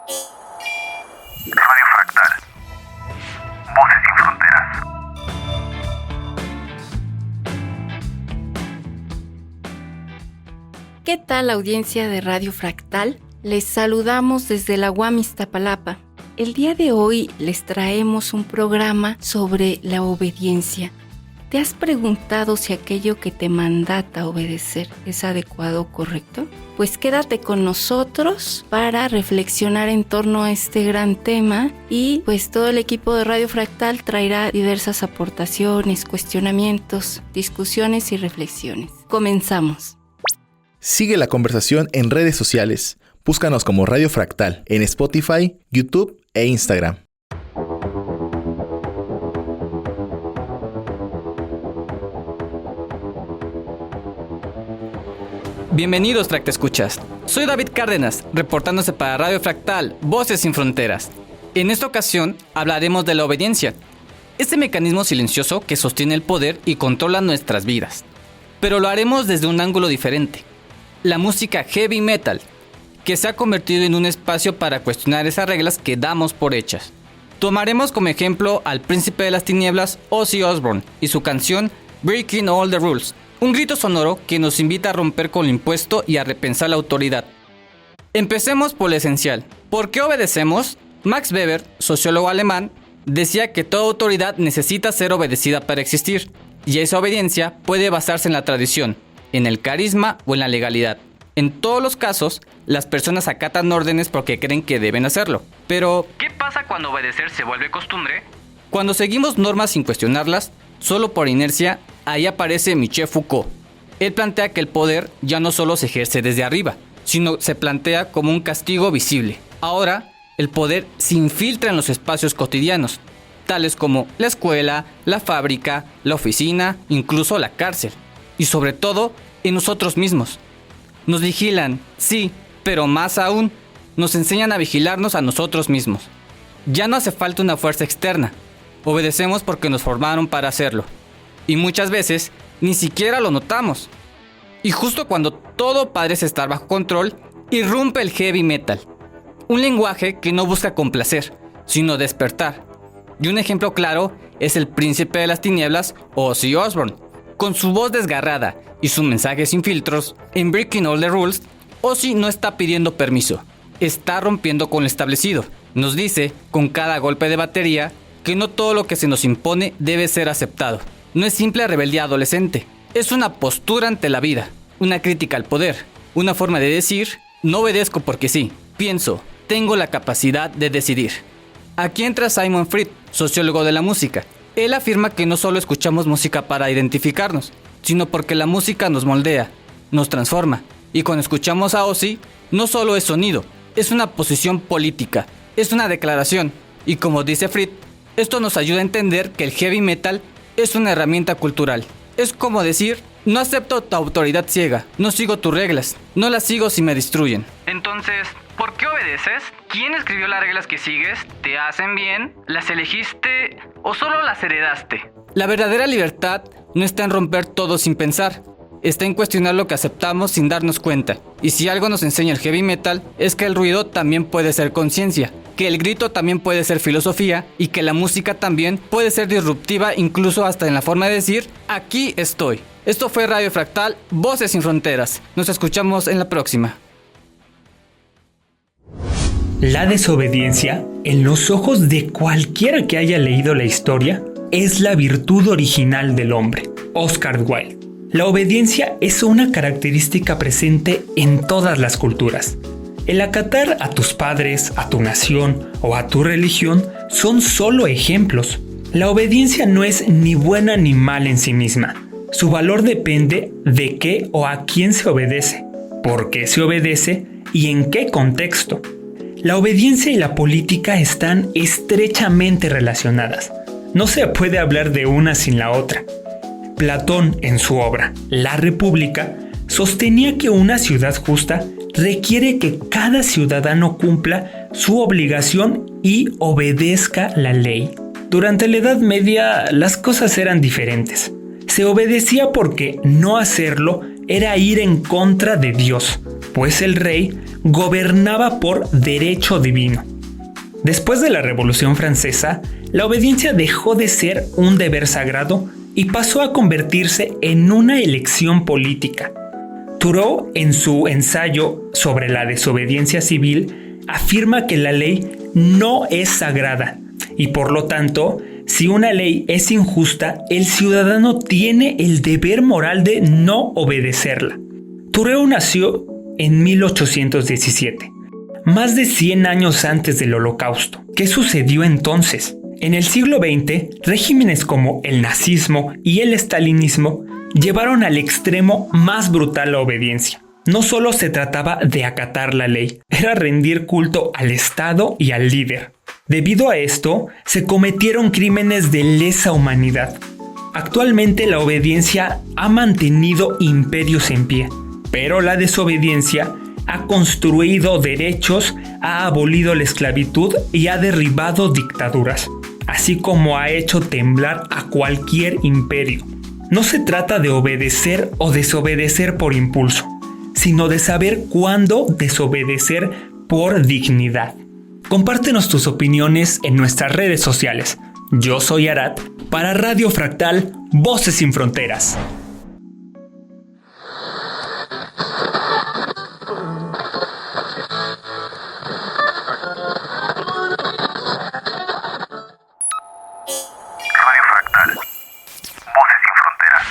Radio Fractal. Voces sin fronteras. ¿Qué tal, audiencia de Radio Fractal? Les saludamos desde la UAM Iztapalapa. El día de hoy les traemos un programa sobre la obediencia. ¿Te has preguntado si aquello que te mandata obedecer es adecuado o correcto? Pues quédate con nosotros para reflexionar en torno a este gran tema y pues todo el equipo de Radio Fractal traerá diversas aportaciones, cuestionamientos, discusiones y reflexiones. Comenzamos. Sigue la conversación en redes sociales. Búscanos como Radio Fractal en Spotify, YouTube e Instagram. Bienvenidos, Fractescuchas. Soy David Cárdenas, reportándose para Radio Fractal, Voces sin Fronteras. En esta ocasión hablaremos de la obediencia, este mecanismo silencioso que sostiene el poder y controla nuestras vidas. Pero lo haremos desde un ángulo diferente. La música heavy metal, que se ha convertido en un espacio para cuestionar esas reglas que damos por hechas. Tomaremos como ejemplo al príncipe de las tinieblas, Ozzy Osbourne, y su canción Breaking All the Rules, un grito sonoro que nos invita a romper con lo impuesto y a repensar la autoridad. Empecemos por lo esencial. ¿Por qué obedecemos? Max Weber, sociólogo alemán, decía que toda autoridad necesita ser obedecida para existir, y esa obediencia puede basarse en la tradición, en el carisma o en la legalidad. En todos los casos, las personas acatan órdenes porque creen que deben hacerlo. Pero, ¿qué pasa cuando obedecer se vuelve costumbre? Cuando seguimos normas sin cuestionarlas, solo por inercia, ahí aparece Michel Foucault. Él plantea que el poder ya no solo se ejerce desde arriba, sino se plantea como un castigo visible. Ahora, el poder se infiltra en los espacios cotidianos, tales como la escuela, la fábrica, la oficina, incluso la cárcel. Y sobre todo, en nosotros mismos. Nos vigilan, sí, pero más aún, nos enseñan a vigilarnos a nosotros mismos. Ya no hace falta una fuerza externa. Obedecemos porque nos formaron para hacerlo. Y muchas veces ni siquiera lo notamos. Y justo cuando todo parece estar bajo control, irrumpe el heavy metal. Un lenguaje que no busca complacer, sino despertar. Y un ejemplo claro es el príncipe de las tinieblas, Ozzy Osbourne. Con su voz desgarrada y su mensaje sin filtros, en Breaking All the Rules, Ozzy no está pidiendo permiso, está rompiendo con lo establecido. Nos dice, con cada golpe de batería, que no todo lo que se nos impone debe ser aceptado. No es simple rebeldía adolescente, es una postura ante la vida, una crítica al poder, una forma de decir, no obedezco porque sí, pienso, tengo la capacidad de decidir. Aquí entra Simon Fried, sociólogo de la música. Él afirma que no solo escuchamos música para identificarnos, sino porque la música nos moldea, nos transforma. Y cuando escuchamos a Ozzy, no solo es sonido, es una posición política, es una declaración. Y como dice Fried, esto nos ayuda a entender que el heavy metal es una herramienta cultural. Es como decir, no acepto tu autoridad ciega, no sigo tus reglas, no las sigo si me destruyen. Entonces, ¿por qué obedeces? ¿Quién escribió las reglas que sigues? ¿Te hacen bien? ¿Las elegiste o solo las heredaste? La verdadera libertad no está en romper todo sin pensar. Está en cuestionar lo que aceptamos sin darnos cuenta. Y si algo nos enseña el heavy metal, es que el ruido también puede ser conciencia, que el grito también puede ser filosofía y que la música también puede ser disruptiva, incluso hasta en la forma de decir, aquí estoy. Esto fue Radio Fractal, Voces sin Fronteras. Nos escuchamos en la próxima. La desobediencia, en los ojos de cualquiera que haya leído la historia, es la virtud original del hombre. Oscar Wilde. La obediencia es una característica presente en todas las culturas. El acatar a tus padres, a tu nación o a tu religión son solo ejemplos. La obediencia no es ni buena ni mala en sí misma. Su valor depende de qué o a quién se obedece, por qué se obedece y en qué contexto. La obediencia y la política están estrechamente relacionadas. No se puede hablar de una sin la otra. Platón, en su obra La República, sostenía que una ciudad justa requiere que cada ciudadano cumpla su obligación y obedezca la ley. Durante la Edad Media las cosas eran diferentes. Se obedecía porque no hacerlo era ir en contra de Dios. pues el rey gobernaba por derecho divino. Después de la Revolución Francesa, la obediencia dejó de ser un deber sagrado y pasó a convertirse en una elección política. Thoreau, en su ensayo sobre la desobediencia civil, afirma que la ley no es sagrada y por lo tanto, si una ley es injusta, el ciudadano tiene el deber moral de no obedecerla. Thoreau nació en 1817, más de 100 años antes del Holocausto. ¿Qué sucedió entonces? En el siglo XX, regímenes como el nazismo y el estalinismo llevaron al extremo más brutal la obediencia. No solo se trataba de acatar la ley, era rendir culto al Estado y al líder. Debido a esto, se cometieron crímenes de lesa humanidad. Actualmente la obediencia ha mantenido imperios en pie, pero la desobediencia ha construido derechos, ha abolido la esclavitud y ha derribado dictaduras, así como ha hecho temblar a cualquier imperio. No se trata de obedecer o desobedecer por impulso, sino de saber cuándo desobedecer por dignidad. Compártenos tus opiniones en nuestras redes sociales. Yo soy Arat para Radio Fractal, Voces sin Fronteras. Radio Fractal. Voces sin fronteras.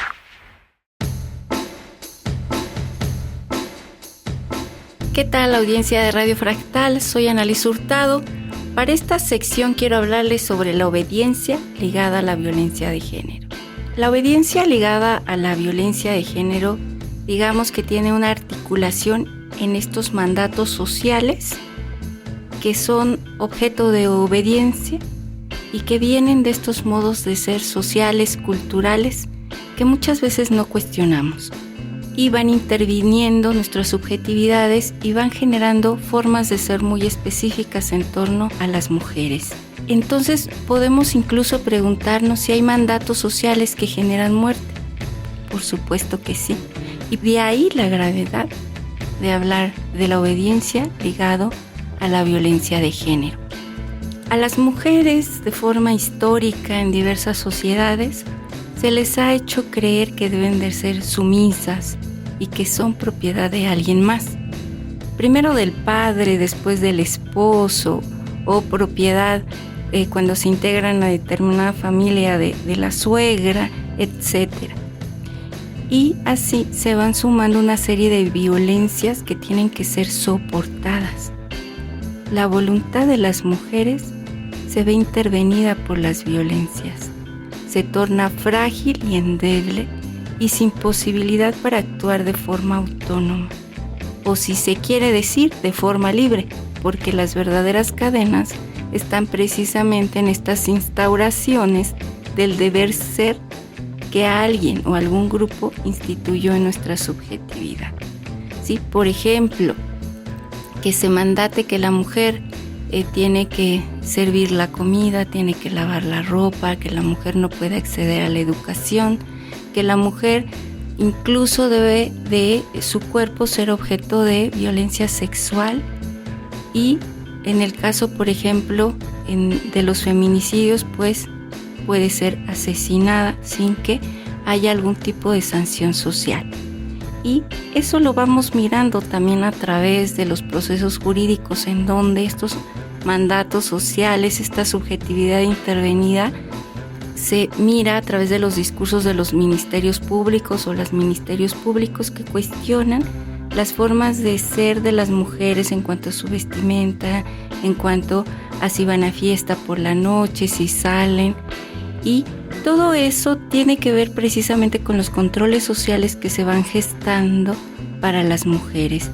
¿Qué tal, audiencia de Radio Fractal? Soy Annalise Hurtado. Para esta sección quiero hablarles sobre la obediencia ligada a la violencia de género. La obediencia ligada a la violencia de género, digamos que tiene una articulación en estos mandatos sociales que son objeto de obediencia y que vienen de estos modos de ser sociales, culturales, que muchas veces no cuestionamos. Y van interviniendo nuestras subjetividades y van generando formas de ser muy específicas en torno a las mujeres. Entonces podemos incluso preguntarnos si hay mandatos sociales que generan muerte. Por supuesto que sí. Y de ahí la gravedad de hablar de la obediencia ligado a la violencia de género. A las mujeres, de forma histórica en diversas sociedades, se les ha hecho creer que deben de ser sumisas y que son propiedad de alguien más. Primero del padre, después del esposo, o propiedad cuando se integran a determinada familia de la suegra, etc. Y así se van sumando una serie de violencias que tienen que ser soportadas. La voluntad de las mujeres se ve intervenida por las violencias. Se torna frágil y endeble y sin posibilidad para actuar de forma autónoma, o si se quiere decir de forma libre, porque las verdaderas cadenas están precisamente en estas instauraciones del deber ser que alguien o algún grupo instituyó en nuestra subjetividad. ¿Sí? Por ejemplo, que se mandate que la mujer tiene que servir la comida, tiene que lavar la ropa, que la mujer no puede acceder a la educación, que la mujer incluso debe de su cuerpo ser objeto de violencia sexual y en el caso, por ejemplo, de los feminicidios, pues puede ser asesinada sin que haya algún tipo de sanción social. Y eso lo vamos mirando también a través de los procesos jurídicos en donde estos mandatos sociales, esta subjetividad intervenida, se mira a través de los discursos de los ministerios públicos o los ministerios públicos que cuestionan las formas de ser de las mujeres en cuanto a su vestimenta, en cuanto a si van a fiesta por la noche, si salen. Y todo eso tiene que ver precisamente con los controles sociales que se van gestando para las mujeres.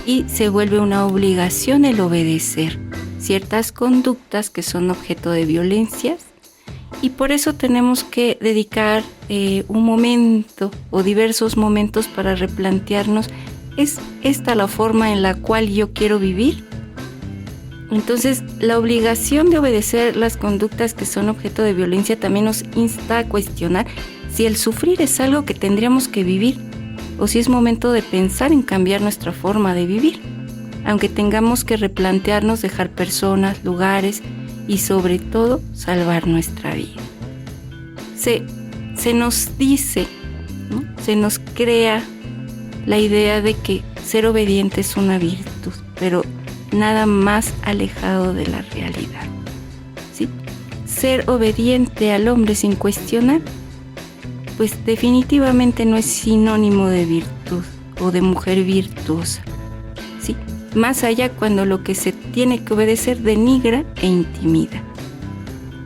Y se vuelve una obligación el obedecer ciertas conductas que son objeto de violencias. Y por eso tenemos que dedicar un momento o diversos momentos para replantearnos, ¿es esta la forma en la cual yo quiero vivir? Entonces, la obligación de obedecer las conductas que son objeto de violencia también nos insta a cuestionar si el sufrir es algo que tendríamos que vivir o si es momento de pensar en cambiar nuestra forma de vivir, aunque tengamos que replantearnos dejar personas, lugares y sobre todo salvar nuestra vida. Se nos dice, ¿no? Se nos crea la idea de que ser obediente es una virtud, pero nada más alejado de la realidad, ¿sí? Ser obediente al hombre sin cuestionar, pues definitivamente no es sinónimo de virtud o de mujer virtuosa, ¿sí? Más allá cuando lo que se tiene que obedecer denigra e intimida.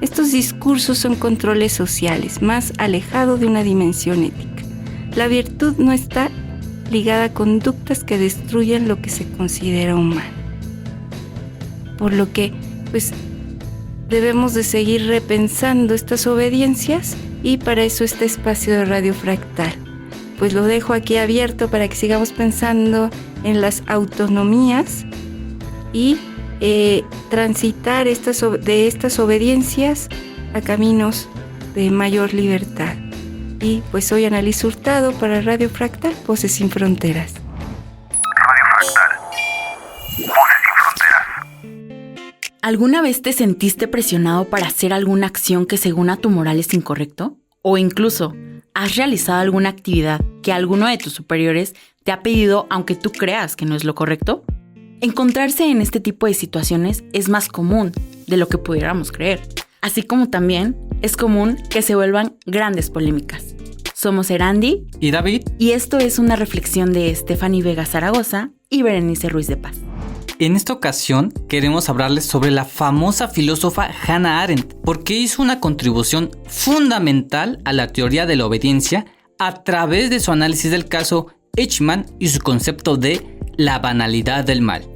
Estos discursos son controles sociales, más alejados de una dimensión ética. La virtud no está ligada a conductas que destruyan lo que se considera humano. Por lo que, pues, debemos de seguir repensando estas obediencias y para eso este espacio de Radio Fractal. Pues lo dejo aquí abierto para que sigamos pensando en las autonomías y transitar de estas obediencias a caminos de mayor libertad. Y pues soy Annalise Hurtado para Radio Fractal, Voces sin Fronteras. Radio Fractal. Voces sin fronteras. ¿Alguna vez te sentiste presionado para hacer alguna acción que según a tu moral es incorrecto? ¿O incluso has realizado alguna actividad que alguno de tus superiores te ha pedido aunque tú creas que no es lo correcto? Encontrarse en este tipo de situaciones es más común de lo que pudiéramos creer, así como también es común que se vuelvan grandes polémicas. Somos Erandi y David, y esto es una reflexión de Stephanie Vega Zaragoza y Berenice Ruiz de Paz. En esta ocasión queremos hablarles sobre la famosa filósofa Hannah Arendt, porque hizo una contribución fundamental a la teoría de la obediencia a través de su análisis del caso Eichmann y su concepto de la banalidad del mal.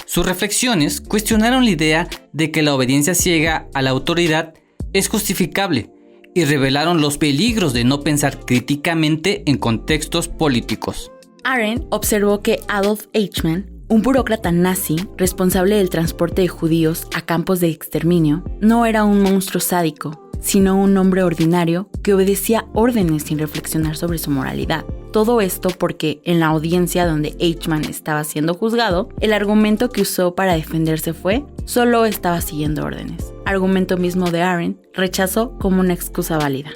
Sus reflexiones cuestionaron la idea de que la obediencia ciega a la autoridad es justificable y revelaron los peligros de no pensar críticamente en contextos políticos. Arendt observó que Adolf Eichmann, un burócrata nazi responsable del transporte de judíos a campos de exterminio, no era un monstruo sádico, sino un hombre ordinario que obedecía órdenes sin reflexionar sobre su moralidad. Todo esto porque en la audiencia donde Eichmann estaba siendo juzgado, el argumento que usó para defenderse fue solo estaba siguiendo órdenes. Argumento mismo de Arendt rechazó como una excusa válida.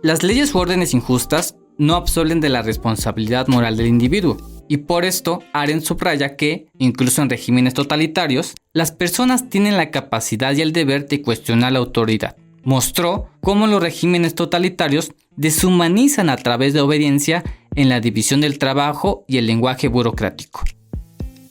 Las leyes u órdenes injustas no absolven de la responsabilidad moral del individuo, y por esto Arendt subraya que, incluso en regímenes totalitarios, las personas tienen la capacidad y el deber de cuestionar la autoridad. Mostró cómo los regímenes totalitarios deshumanizan a través de obediencia en la división del trabajo y el lenguaje burocrático.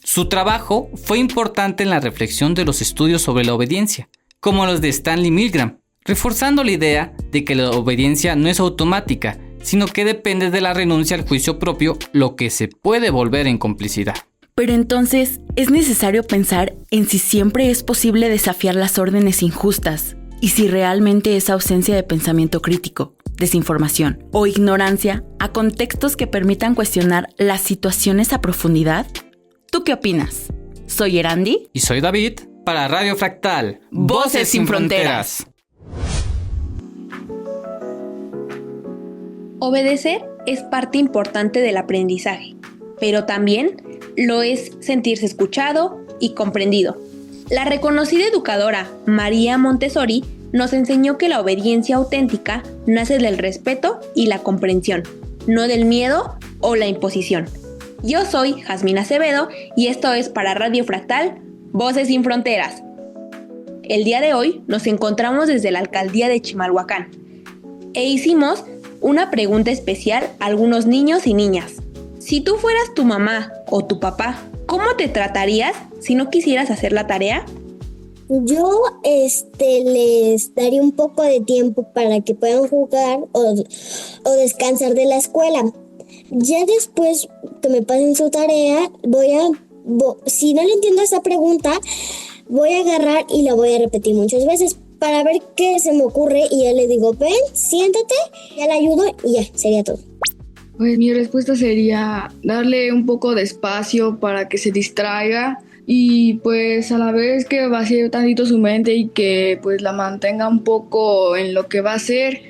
Su trabajo fue importante en la reflexión de los estudios sobre la obediencia, como los de Stanley Milgram, reforzando la idea de que la obediencia no es automática, sino que depende de la renuncia al juicio propio, lo que se puede volver en complicidad. Pero entonces, ¿es necesario pensar en si siempre es posible desafiar las órdenes injustas? Y si realmente esa ausencia de pensamiento crítico, desinformación o ignorancia a contextos que permitan cuestionar las situaciones a profundidad? ¿Tú qué opinas? Soy Erandi. Y soy David, para Radio Fractal, Voces sin Fronteras. Obedecer es parte importante del aprendizaje, pero también lo es sentirse escuchado y comprendido. La reconocida educadora María Montessori nos enseñó que la obediencia auténtica nace del respeto y la comprensión, no del miedo o la imposición. Yo soy Jazmín Acevedo y esto es para Radio Fractal, Voces sin Fronteras. El día de hoy nos encontramos desde la alcaldía de Chimalhuacán e hicimos una pregunta especial a algunos niños y niñas. Si tú fueras tu mamá o tu papá, ¿cómo te tratarías si no quisieras hacer la tarea? Yo les daría un poco de tiempo para que puedan jugar o descansar de la escuela. Ya después que me pasen su tarea, si no le entiendo esa pregunta, voy a agarrar y la voy a repetir muchas veces para ver qué se me ocurre y ya le digo, ven, siéntate, ya la ayudo y ya, sería todo. Pues mi respuesta sería darle un poco de espacio para que se distraiga y pues a la vez que vacíe tantito su mente y que pues la mantenga un poco en lo que va a hacer,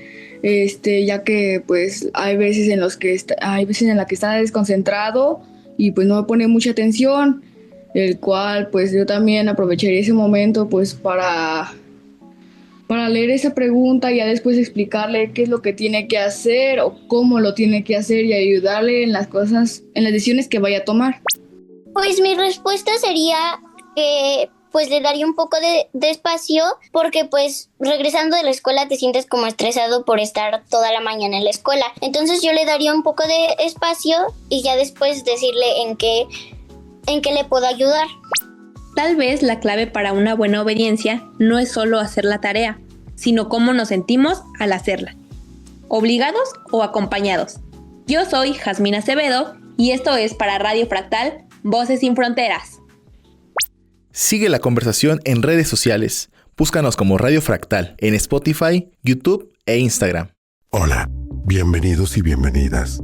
ya que pues hay veces en las que está desconcentrado y pues no me pone mucha atención, el cual pues yo también aprovecharía ese momento pues para leer esa pregunta y ya después explicarle qué es lo que tiene que hacer o cómo lo tiene que hacer y ayudarle en las decisiones que vaya a tomar. Pues mi respuesta sería que pues le daría un poco de espacio porque pues regresando de la escuela te sientes como estresado por estar toda la mañana en la escuela. Entonces yo le daría un poco de espacio y ya después decirle en qué le puedo ayudar. Tal vez la clave para una buena obediencia no es solo hacer la tarea, sino cómo nos sentimos al hacerla, obligados o acompañados. Yo soy Jazmín Acevedo y esto es para Radio Fractal, Voces sin Fronteras. Sigue la conversación en redes sociales. Búscanos como Radio Fractal en Spotify, YouTube e Instagram. Hola, bienvenidos y bienvenidas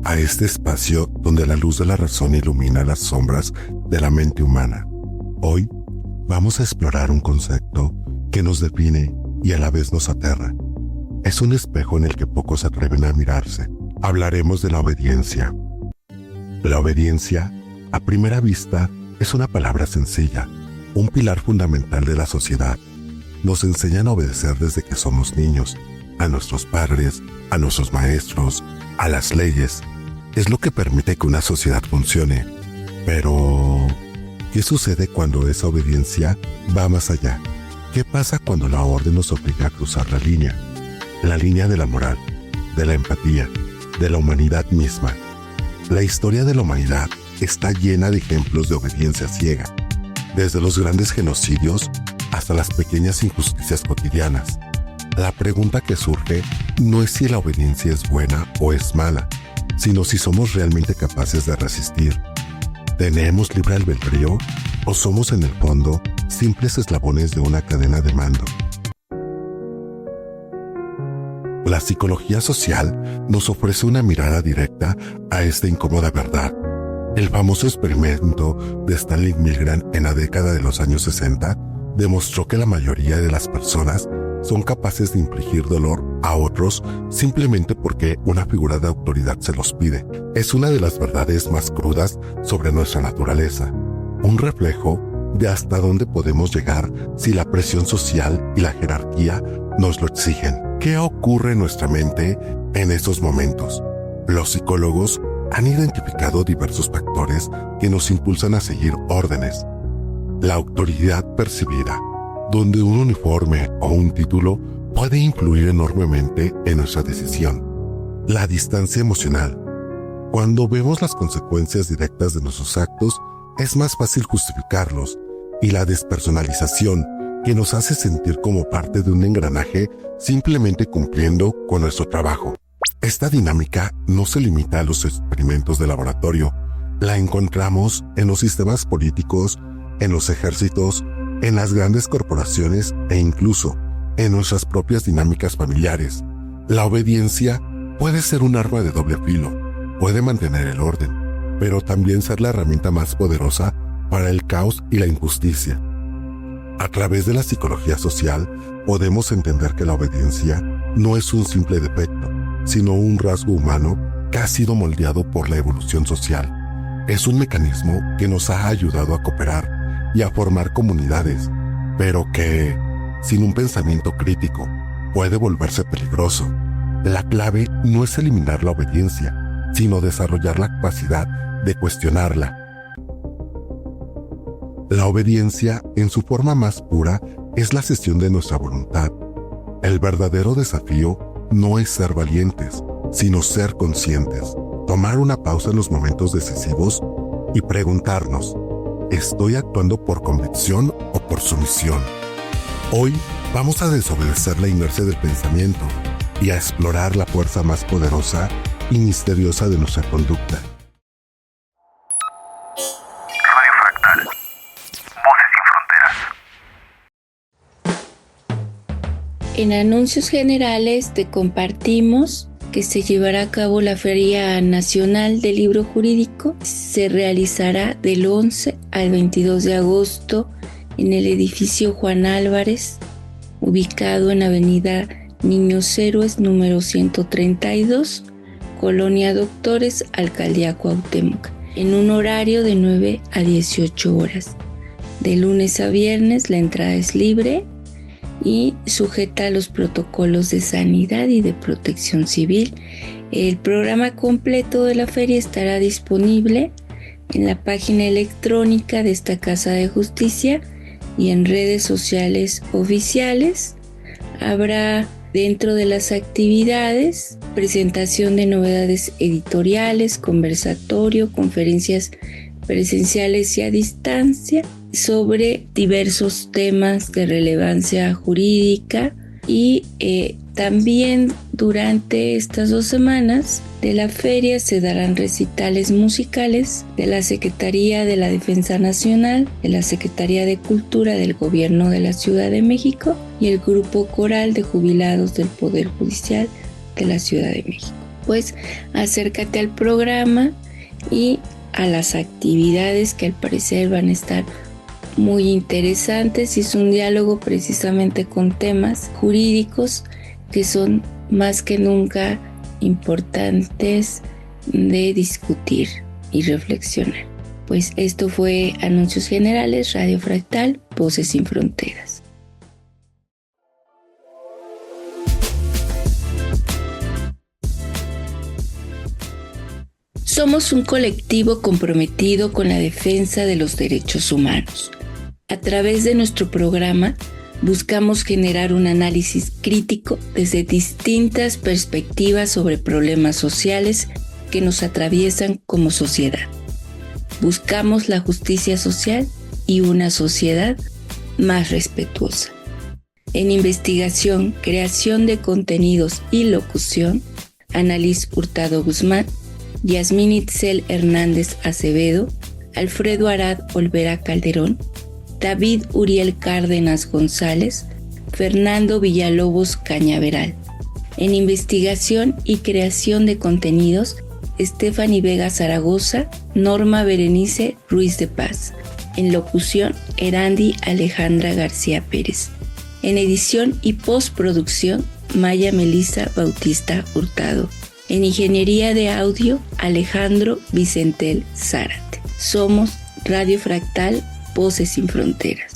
a este espacio donde la luz de la razón ilumina las sombras de la mente humana. Hoy vamos a explorar un concepto que nos define y a la vez nos aterra. Es un espejo en el que pocos se atreven a mirarse. Hablaremos de la obediencia. La obediencia, a primera vista, es una palabra sencilla, un pilar fundamental de la sociedad. Nos enseñan a obedecer desde que somos niños, a nuestros padres, a nuestros maestros, a las leyes. Es lo que permite que una sociedad funcione. Pero, ¿qué sucede cuando esa obediencia va más allá? ¿Qué pasa cuando la orden nos obliga a cruzar la línea de la moral, de la empatía, de la humanidad misma? La historia de la humanidad está llena de ejemplos de obediencia ciega, desde los grandes genocidios hasta las pequeñas injusticias cotidianas. La pregunta que surge no es si la obediencia es buena o es mala, sino si somos realmente capaces de resistir. ¿Tenemos libre albedrío o somos en el fondo simples eslabones de una cadena de mando? La psicología social nos ofrece una mirada directa a esta incómoda verdad. El famoso experimento de Stanley Milgram en la década de los años 60 demostró que la mayoría de las personas son capaces de infligir dolor a otros simplemente porque una figura de autoridad se los pide. Es una de las verdades más crudas sobre nuestra naturaleza, un reflejo de hasta dónde podemos llegar si la presión social y la jerarquía nos lo exigen. ¿Qué ocurre en nuestra mente en esos momentos? Los psicólogos han identificado diversos factores que nos impulsan a seguir órdenes. La autoridad percibida, donde un uniforme o un título puede influir enormemente en nuestra decisión. La distancia emocional. Cuando vemos las consecuencias directas de nuestros actos, es más fácil justificarlos. Y la despersonalización, que nos hace sentir como parte de un engranaje simplemente cumpliendo con nuestro trabajo. Esta dinámica no se limita a los experimentos de laboratorio. La encontramos en los sistemas políticos, en los ejércitos, en las grandes corporaciones e incluso en nuestras propias dinámicas familiares. La obediencia puede ser un arma de doble filo, puede mantener el orden, pero también ser la herramienta más poderosa para el caos y la injusticia. A través de la psicología social, podemos entender que la obediencia no es un simple defecto, sino un rasgo humano que ha sido moldeado por la evolución social. Es un mecanismo que nos ha ayudado a cooperar y a formar comunidades, pero que, sin un pensamiento crítico, puede volverse peligroso. La clave no es eliminar la obediencia, sino desarrollar la capacidad de cuestionarla. La obediencia, en su forma más pura, es la cesión de nuestra voluntad. El verdadero desafío no es ser valientes, sino ser conscientes, tomar una pausa en los momentos decisivos y preguntarnos, ¿estoy actuando por convicción o por sumisión? Hoy vamos a desobedecer la inercia del pensamiento y a explorar la fuerza más poderosa y misteriosa de nuestra conducta. Radio Fractal. Voces sin fronteras. En anuncios generales te compartimos que se llevará a cabo la Feria Nacional del Libro Jurídico. Se realizará del 11 al 22 de agosto en el edificio Juan Álvarez, ubicado en Avenida Niños Héroes número 132, Colonia Doctores, Alcaldía Cuauhtémoc, en un horario de 9 a 18 horas. De lunes a viernes la entrada es libre y sujeta a los protocolos de sanidad y de protección civil. El programa completo de la feria estará disponible en la página electrónica de esta Casa de Justicia y en redes sociales oficiales. Habrá dentro de las actividades presentación de novedades editoriales, conversatorio, conferencias presenciales y a distancia sobre diversos temas de relevancia jurídica y también durante estas 2 semanas de la feria se darán recitales musicales de la Secretaría de la Defensa Nacional, de la Secretaría de Cultura del Gobierno de la Ciudad de México y el Grupo Coral de Jubilados del Poder Judicial de la Ciudad de México. Pues acércate al programa y a las actividades que al parecer van a estar muy interesantes, y es un diálogo precisamente con temas jurídicos que son más que nunca importantes de discutir y reflexionar. Pues esto fue Anuncios Generales, Radio Fractal, Voces sin Fronteras. Somos un colectivo comprometido con la defensa de los derechos humanos. A través de nuestro programa buscamos generar un análisis crítico desde distintas perspectivas sobre problemas sociales que nos atraviesan como sociedad. Buscamos la justicia social y una sociedad más respetuosa. En investigación, creación de contenidos y locución, Annalise Hurtado Guzmán, Yasmín Itzel Hernández Acevedo, Alfredo Arad Olvera Calderón, David Uriel Cárdenas González, Fernando Villalobos Cañaveral. En investigación y creación de contenidos, Stephanie Vega Zaragoza, Norma Berenice Ruiz de Paz. En locución, Erandi Alejandra García Pérez. En edición y postproducción, Maya Melisa Bautista Hurtado. En ingeniería de audio, Alejandro Vicentel Zárate. Somos Radio Fractal, Voces sin Fronteras.